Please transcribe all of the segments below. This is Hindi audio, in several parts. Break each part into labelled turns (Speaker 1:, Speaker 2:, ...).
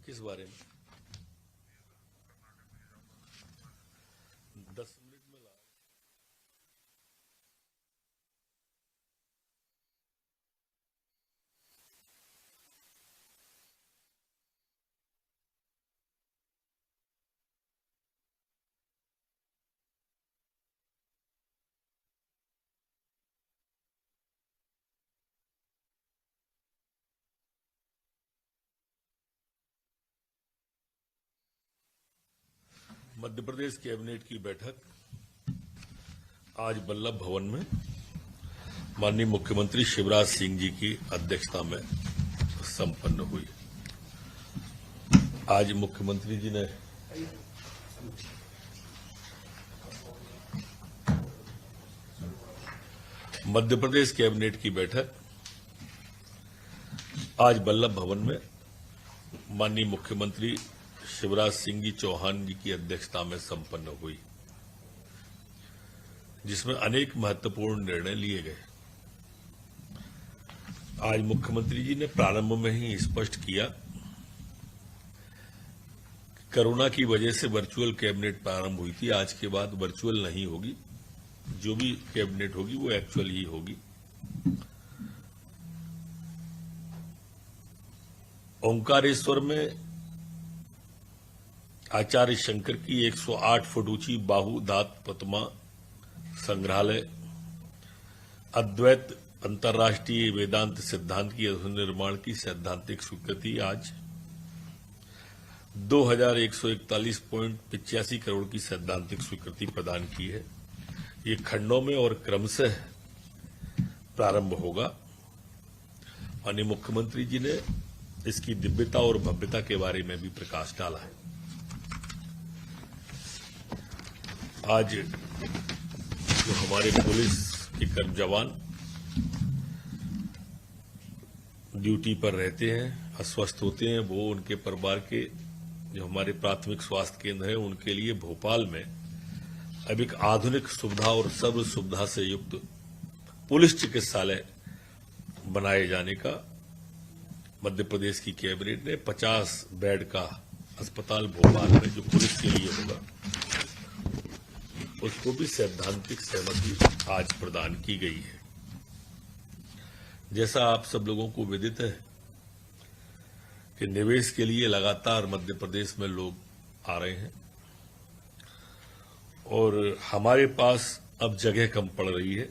Speaker 1: किस बारे में? 10 मिनट में ला। मध्य प्रदेश कैबिनेट की बैठक आज वल्लभ भवन में माननीय मुख्यमंत्री शिवराज सिंह जी की अध्यक्षता में संपन्न हुई। आज मुख्यमंत्री जी ने मध्य प्रदेश कैबिनेट की बैठक आज वल्लभ भवन में माननीय मुख्यमंत्री शिवराज सिंह जी चौहान जी की अध्यक्षता में संपन्न हुई, जिसमें अनेक महत्वपूर्ण निर्णय लिए गए। आज मुख्यमंत्री जी ने प्रारंभ में ही स्पष्ट किया, कोरोना की वजह से वर्चुअल कैबिनेट प्रारंभ हुई थी, आज के बाद वर्चुअल नहीं होगी, जो भी कैबिनेट होगी वो एक्चुअल ही होगी। ओंकारेश्वर में आचार्य शंकर की 108 फुट ऊंची बाहु धात प्रतिमा संग्रहालय, अद्वैत अंतर्राष्ट्रीय वेदांत सिद्धांत की निर्माण की सैद्धांतिक स्वीकृति आज 2141.85 करोड़ की सैद्धांतिक स्वीकृति प्रदान की है। ये खंडों में और क्रमशः प्रारंभ होगा। माननीय मुख्यमंत्री जी ने इसकी दिव्यता और भव्यता के बारे में भी प्रकाश डाला है। आज जो हमारे पुलिस के कर्म जवान ड्यूटी पर रहते हैं, अस्वस्थ होते हैं, वो उनके परिवार के जो हमारे प्राथमिक स्वास्थ्य केंद्र हैं, उनके लिए भोपाल में अब एक आधुनिक सुविधा और सर्व सुविधा से युक्त पुलिस चिकित्सालय बनाए जाने का मध्य प्रदेश की कैबिनेट ने 50 बेड का अस्पताल भोपाल में जो पुलिस के लिए होगा, उसको भी सैद्धांतिक सहमति आज प्रदान की गई है। जैसा आप सब लोगों को विदित है कि निवेश के लिए लगातार मध्य प्रदेश में लोग आ रहे हैं और हमारे पास अब जगह कम पड़ रही है।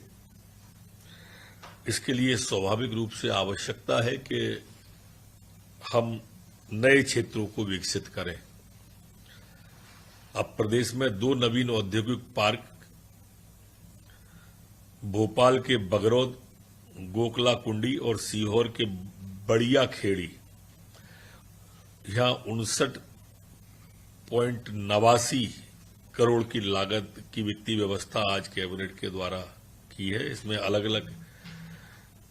Speaker 1: इसके लिए स्वाभाविक रूप से आवश्यकता है कि हम नए क्षेत्रों को विकसित करें। अब प्रदेश में 2 नवीन औद्योगिक पार्क भोपाल के बगरौद, गोकला कुंडी और सीहोर के बड़िया खेड़ी, यहां 59.89 करोड़ की लागत की वित्तीय व्यवस्था आज कैबिनेट के द्वारा की है। इसमें अलग अलग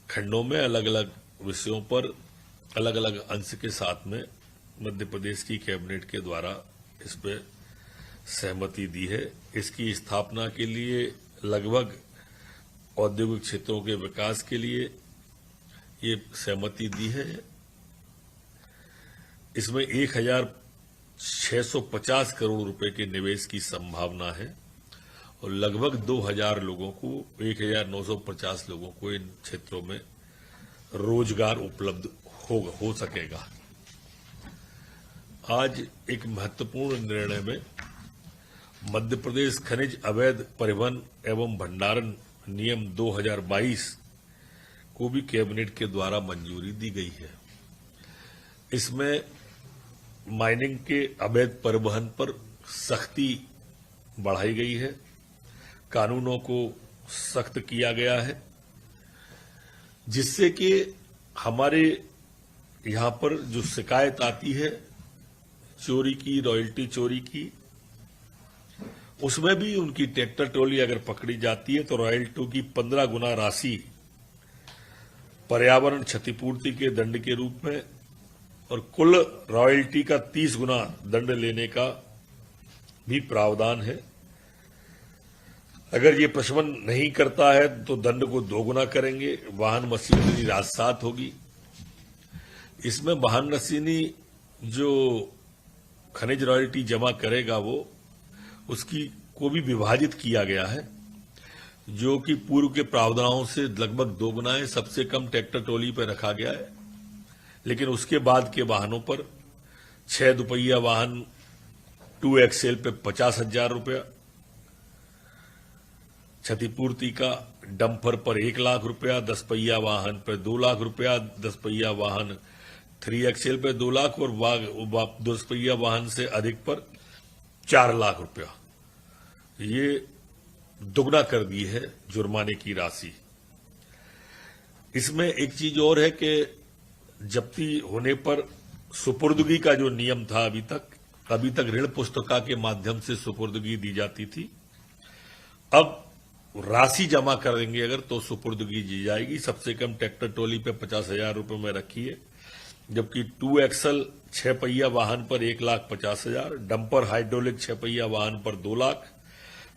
Speaker 1: खंडों में अलग अलग विषयों पर अलग अलग अंश के साथ में मध्य प्रदेश की कैबिनेट के द्वारा इस पर सहमति दी है। इसकी स्थापना के लिए लगभग औद्योगिक क्षेत्रों के विकास के लिए ये सहमति दी है। इसमें 1650 करोड़ रुपए के निवेश की संभावना है और लगभग 2000 लोगों को 1950 लोगों को इन क्षेत्रों में रोजगार उपलब्ध हो सकेगा। आज एक महत्वपूर्ण निर्णय में मध्य प्रदेश खनिज अवैध परिवहन एवं भंडारण नियम 2022 को भी कैबिनेट के द्वारा मंजूरी दी गई है। इसमें माइनिंग के अवैध परिवहन पर सख्ती बढ़ाई गई है, कानूनों को सख्त किया गया है, जिससे कि हमारे यहां पर जो शिकायत आती है चोरी की, रॉयल्टी चोरी की, उसमें भी उनकी ट्रैक्टर ट्रॉली अगर पकड़ी जाती है तो रॉयल्टी की 15 गुना राशि पर्यावरण क्षतिपूर्ति के दंड के रूप में और कुल रॉयल्टी का 30 गुना दंड लेने का भी प्रावधान है। अगर ये प्रशमन नहीं करता है तो दंड को 2 गुना करेंगे। वाहन मशीनरी राजसात होगी। इसमें वाहन मशीनरी जो खनिज रॉयल्टी जमा करेगा वो उसकी को भी विभाजित किया गया है, जो कि पूर्व के प्रावधानों से लगभग दोगुना है। सबसे कम ट्रैक्टर ट्रॉली पर रखा गया है, लेकिन उसके बाद के वाहनों पर 6 दुपहिया वाहन 2 एक्सेल पे 50,000 रुपया, क्षतिपूर्ति का डंपर पर 1 लाख रुपया, 10 पहिया वाहन पर 2 लाख रुपया, 10 पहिया वाहन 3 एक्सेल पे 2 लाख और 10 पहिया वाहन से अधिक पर 4 लाख रुपया। ये दुगना कर दी है जुर्माने की राशि। इसमें एक चीज और है कि जब्ती होने पर सुपुर्दगी का जो नियम था अभी तक ऋण पुस्तिका के माध्यम से सुपुर्दगी दी जाती थी। अब राशि जमा करेंगे अगर तो सुपुर्दगी दी जाएगी। सबसे कम ट्रैक्टर ट्रॉली पे 50,000 रुपये में रखी है, जबकि 2 एक्सल 6 पहिया वाहन पर 1,50,000, डंपर हाइड्रोलिक 6 पहिया वाहन पर 2 लाख,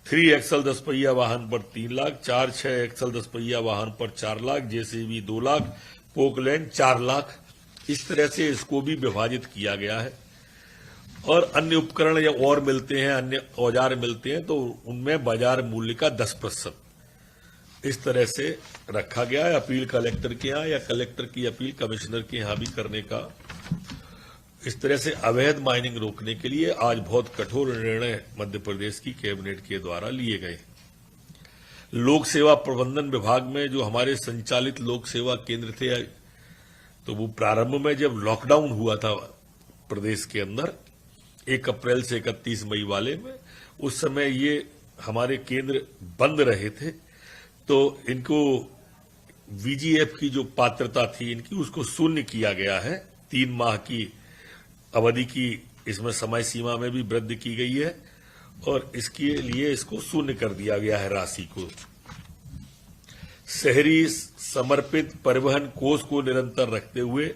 Speaker 1: 3 एक्सल 10 पहिया वाहन पर 3 लाख, 4-6 एक्सल 10 पहिया वाहन पर 4 लाख, जेसीबी 2 लाख, पोकलैंड 4 लाख। इस तरह से इसको भी विभाजित किया गया है। और अन्य उपकरण या और मिलते हैं, अन्य औजार मिलते हैं, तो उनमें बाजार मूल्य का 10% इस तरह से रखा गया है। अपील कलेक्टर के यहाँ या कलेक्टर की अपील कमिश्नर के यहाँ भी करने का। इस तरह से अवैध माइनिंग रोकने के लिए आज बहुत कठोर निर्णय मध्य प्रदेश की कैबिनेट के द्वारा लिए गए। लोक सेवा प्रबंधन विभाग में जो हमारे संचालित लोक सेवा केंद्र थे, तो वो प्रारंभ में जब लॉकडाउन हुआ था प्रदेश के अंदर 1 अप्रैल से 31 मई वाले में, उस समय ये हमारे केंद्र बंद रहे थे, तो इनको वीजीएफ की जो पात्रता थी इनकी उसको शून्य किया गया है। 3 माह की अवधि की इसमें समय सीमा में भी वृद्धि की गई है और इसके लिए इसको शून्य कर दिया गया है राशि को। शहरी समर्पित परिवहन कोष को निरंतर रखते हुए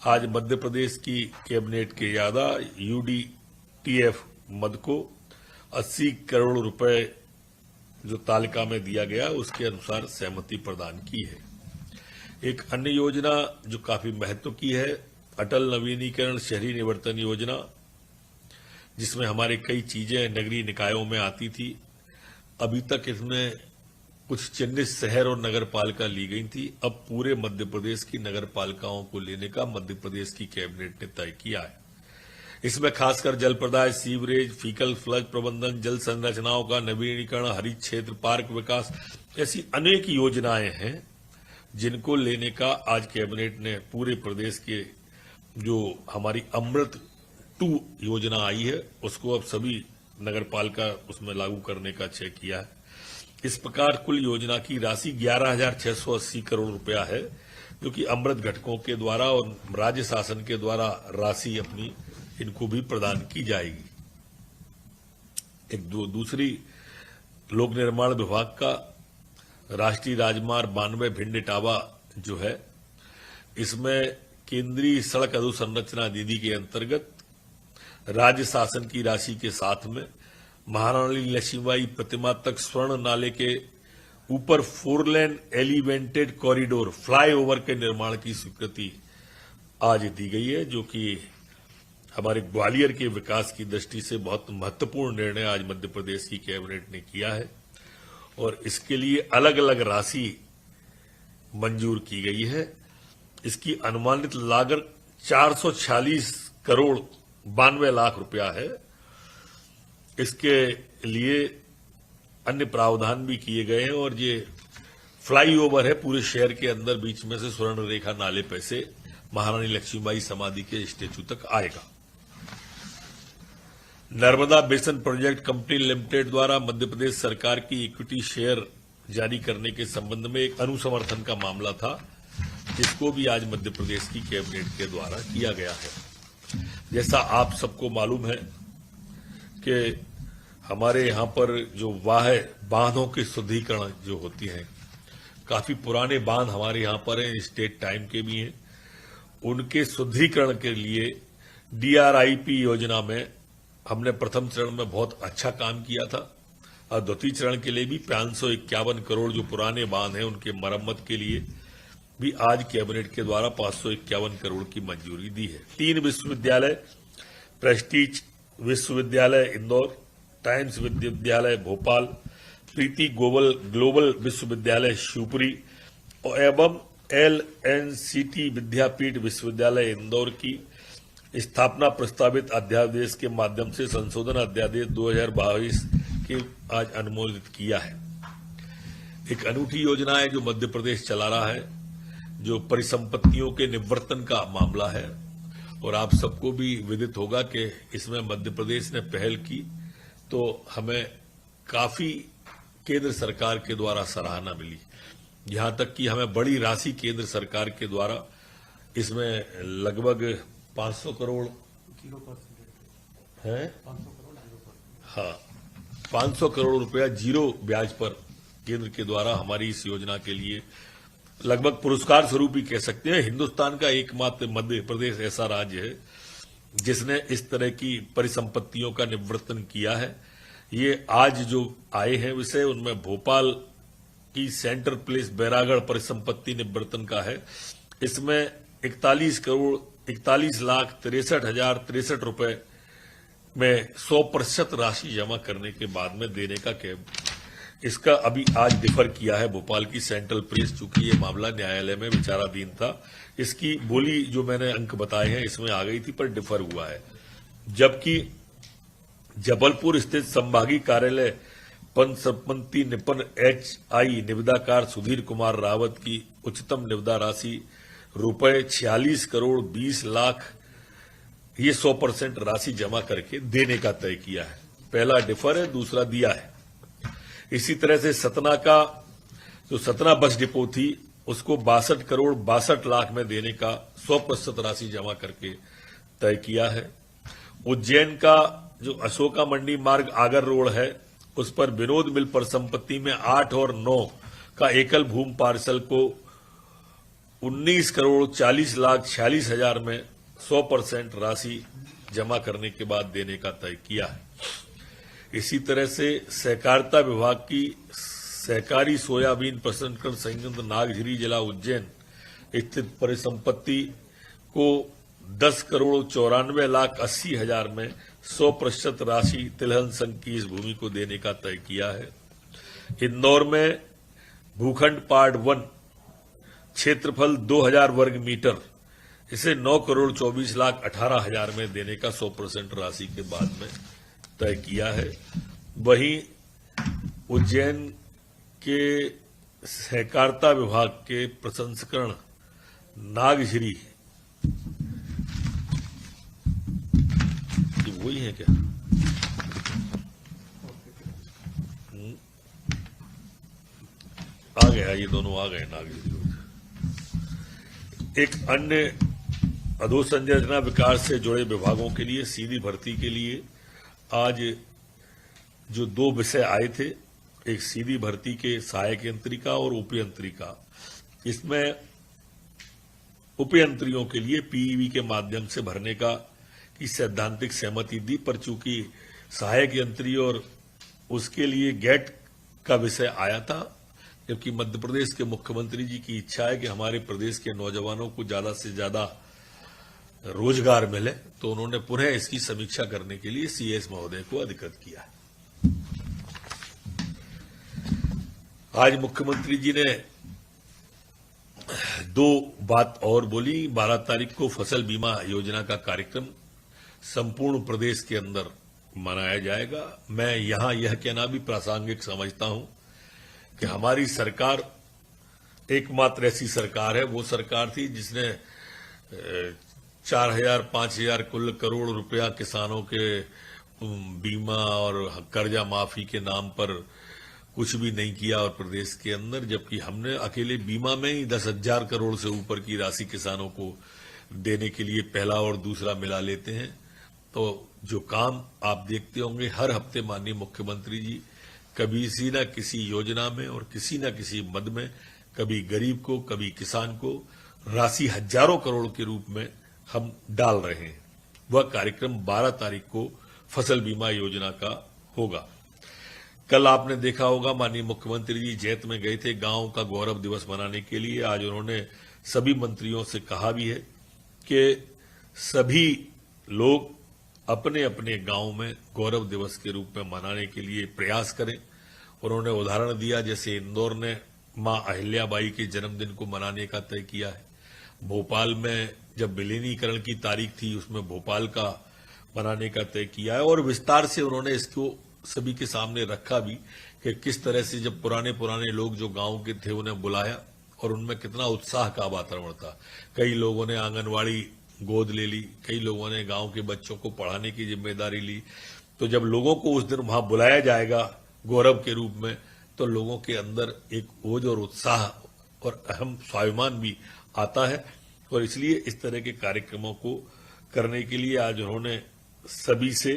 Speaker 1: आज मध्य प्रदेश की कैबिनेट के यादा यूडीटीएफ मद को 80 करोड़ रुपए जो तालिका में दिया गया उसके अनुसार सहमति प्रदान की है। एक अन्य योजना जो काफी महत्व की है, अटल नवीनीकरण शहरी निवर्तन योजना, जिसमें हमारे कई चीजें नगरीय निकायों में आती थी। अभी तक इसमें कुछ चिन्हित शहर और नगर पालिका ली गई थी। अब पूरे मध्य प्रदेश की नगर पालिकाओं को लेने का मध्य प्रदेश की कैबिनेट ने तय किया है। इसमें खासकर जल प्रदाय, सीवरेज, फीकल फ्लड प्रबंधन, जल संरचनाओं का नवीनीकरण, हरित क्षेत्र, पार्क विकास, ऐसी अनेक योजनाएं हैं जिनको लेने का आज कैबिनेट ने पूरे प्रदेश के जो हमारी अमृत 2 योजना आई है उसको अब सभी नगर पालिका उसमें लागू करने का तय किया है। इस प्रकार कुल योजना की राशि 11,680 करोड़ रुपया है, जो कि अमृत घटकों के द्वारा और राज्य शासन के द्वारा राशि अपनी इनको भी प्रदान की जाएगी। एक दूसरी लोक निर्माण विभाग का राष्ट्रीय राजमार्ग 92 भिंड इटावा जो है, इसमें केंद्रीय सड़क अधोसंरचना निधि के अंतर्गत राज्य शासन की राशि के साथ में महारानी लक्ष्मीबाई प्रतिमा तक स्वर्ण नाले के ऊपर 4 लेन एलिवेटेड कॉरिडोर फ्लाईओवर के निर्माण की स्वीकृति आज दी गई है, जो कि हमारे ग्वालियर के विकास की दृष्टि से बहुत महत्वपूर्ण निर्णय आज मध्य प्रदेश की कैबिनेट ने किया है और इसके लिए अलग अलग राशि मंजूर की गई है। इसकी अनुमानित लागत 446 करोड़ 92 लाख रुपया है। इसके लिए अन्य प्रावधान भी किए गए हैं और ये फ्लाईओवर है पूरे शहर के अंदर, बीच में से स्वर्ण रेखा नाले पे से महारानी लक्ष्मीबाई समाधि के स्टेचू तक आएगा। Narmada basin project company limited द्वारा मध्य प्रदेश सरकार की इक्विटी शेयर जारी करने के संबंध में एक अनुसमर्थन का मामला था, जिसको भी आज मध्य प्रदेश की कैबिनेट के द्वारा किया गया है। जैसा आप सबको मालूम है कि हमारे यहाँ पर जो बांधों की शुद्धिकरण जो होती है, काफी पुराने बांध हमारे यहाँ पर हैं, स्टेट टाइम के भी हैं। उनके शुद्धिकरण के लिए डीआरआईपी योजना में हमने प्रथम चरण में बहुत अच्छा काम किया था और द्वितीय चरण के लिए भी 551 करोड़ जो पुराने बांध हैं उनके मरम्मत के लिए भी आज कैबिनेट के द्वारा 551 करोड़ की मंजूरी दी है। 3 विश्वविद्यालय, प्रेस्टीज विश्वविद्यालय इंदौर, टाइम्स विश्वविद्यालय भोपाल, प्रीति ग्लोबल विश्वविद्यालय शिवपुरी एवं LNCT विद्यापीठ विश्वविद्यालय इंदौर की स्थापना प्रस्तावित अध्यादेश के माध्यम से संशोधन अध्यादेश 2022 के आज अनुमोदित किया है। एक अनूठी योजना है जो मध्य प्रदेश चला रहा है, जो परिसंपत्तियों के निवर्तन का मामला है, और आप सबको भी विदित होगा कि इसमें मध्य प्रदेश ने पहल की तो हमें काफी केंद्र सरकार के द्वारा सराहना मिली। यहां तक कि हमें बड़ी राशि केंद्र सरकार के द्वारा इसमें लगभग 500 करोड़ है, हाँ 500 करोड़ रुपया जीरो ब्याज पर केंद्र के द्वारा हमारी इस योजना के लिए लगभग पुरस्कार स्वरूप ही कह सकते हैं। हिंदुस्तान का एकमात्र मध्य प्रदेश ऐसा राज्य है जिसने इस तरह की परिसंपत्तियों का निवर्तन किया है। ये आज जो आए हैं विषय, उनमें भोपाल की सेंटर प्लेस बैरागढ़ परिसंपत्ति निवर्तन का है। इसमें 41,63,63,063 रुपए में 100% राशि जमा करने के बाद में देने का इसका अभी आज डिफर किया है भोपाल की सेंट्रल प्रेस, चूंकि ये मामला न्यायालय में विचाराधीन था। इसकी बोली जो मैंने अंक बताए हैं इसमें आ गई थी पर डिफर हुआ है। जबकि जबलपुर स्थित संभागीय कार्यालय पंचसंपत्ति निपन HI निविदाकार सुधीर कुमार रावत की उच्चतम निविदा राशि रुपए 46 करोड़ 20 लाख ये 100% राशि जमा करके देने का तय किया है। पहला डिफर है, दूसरा दिया है। इसी तरह से सतना का जो सतना बस डिपो थी उसको 62 करोड़ 62 लाख में देने का 100% राशि जमा करके तय किया है। उज्जैन का जो अशोका मंडी मार्ग आगर रोड है उस पर विनोद मिल पर संपत्ति में 8 और 9 का एकल भूमि पार्सल को 19 करोड़ 40 लाख 46 हजार में 100% राशि जमा करने के बाद देने का तय किया है। इसी तरह से सहकारिता विभाग की सहकारी सोयाबीन प्रसंस्करण संयंत्र नागझिरी जिला उज्जैन स्थित परिसंपत्ति को 10 करोड़ 94 लाख 80 हजार में 100% राशि तिलहन संघ की इस भूमि को देने का तय किया है। इंदौर में भूखंड पार्ट 1 क्षेत्रफल 2000 वर्ग मीटर, इसे 9 करोड़ 24 लाख 18 हजार में देने का 100% राशि के बाद में तय किया है। वहीं उज्जैन के सहकारिता विभाग के प्रसंस्करण नागझिरी, वही है क्या, आ गया, ये दोनों आ गए नागझिरी। एक अन्य अधोसंरचना विकास से जुड़े विभागों के लिए सीधी भर्ती के लिए आज जो 2 विषय आए थे, एक सीधी भर्ती के सहायक यंत्रिका और उपयंत्रिका। इसमें उपयंत्रियों के लिए PEV के माध्यम से भरने का की सैद्धांतिक सहमति दी, पर चूंकि सहायक यंत्री और उसके लिए गेट का विषय आया था, जबकि मध्य प्रदेश के मुख्यमंत्री जी की इच्छा है कि हमारे प्रदेश के नौजवानों को ज्यादा से ज्यादा रोजगार मिले, तो उन्होंने पुनः इसकी समीक्षा करने के लिए CS महोदय को अधिकृत किया। आज मुख्यमंत्री जी ने 2 बात और बोली। 12 तारीख को फसल बीमा योजना का कार्यक्रम संपूर्ण प्रदेश के अंदर मनाया जाएगा। मैं यहां यह कहना भी प्रासंगिक समझता हूं कि हमारी सरकार एकमात्र ऐसी सरकार है, वो सरकार थी जिसने 4000-5000 कुल करोड़ रुपया किसानों के बीमा और कर्जा माफी के नाम पर कुछ भी नहीं किया और प्रदेश के अंदर, जबकि हमने अकेले बीमा में ही 10,000 करोड़ से ऊपर की राशि किसानों को देने के लिए पहला और दूसरा मिला लेते हैं। तो जो काम आप देखते होंगे हर हफ्ते माननीय मुख्यमंत्री जी कभी किसी न किसी योजना में और किसी न किसी मद में कभी गरीब को कभी किसान को राशि हजारों करोड़ के रूप में हम डाल रहे हैं। वह कार्यक्रम 12 तारीख को फसल बीमा योजना का होगा। कल आपने देखा होगा माननीय मुख्यमंत्री जी जैत में गए थे गांव का गौरव दिवस मनाने के लिए। आज उन्होंने सभी मंत्रियों से कहा भी है कि सभी लोग अपने अपने गांव में गौरव दिवस के रूप में मनाने के लिए प्रयास करें। उन्होंने उदाहरण दिया, जैसे इंदौर ने मां अहिल्याबाई के जन्मदिन को मनाने का तय किया है। भोपाल में जब विलीनीकरण की तारीख थी, उसमें भोपाल का मनाने का तय किया है। और विस्तार से उन्होंने इसको सभी के सामने रखा भी कि किस तरह से जब पुराने लोग जो गांव के थे उन्हें बुलाया और उनमें कितना उत्साह का वातावरण था। कई लोगों ने आंगनवाड़ी गोद ले ली, कई लोगों ने गांव के बच्चों को पढ़ाने की जिम्मेदारी ली। तो जब लोगों को उस दिन वहां बुलाया जाएगा गौरव के रूप में, तो लोगों के अंदर एक ओज और उत्साह और अहम स्वाभिमान भी आता है। और इसलिए इस तरह के कार्यक्रमों को करने के लिए आज उन्होंने सभी से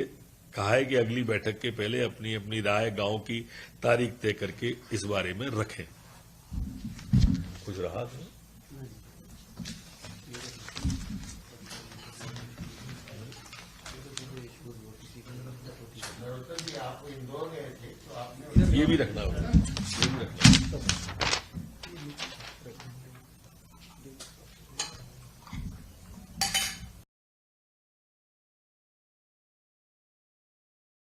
Speaker 1: कहा है कि अगली बैठक के पहले अपनी अपनी राय गांव की तारीख तय करके इस बारे में रखें। कुछ रहा था? ये भी रखना होगा, ये भी रखना।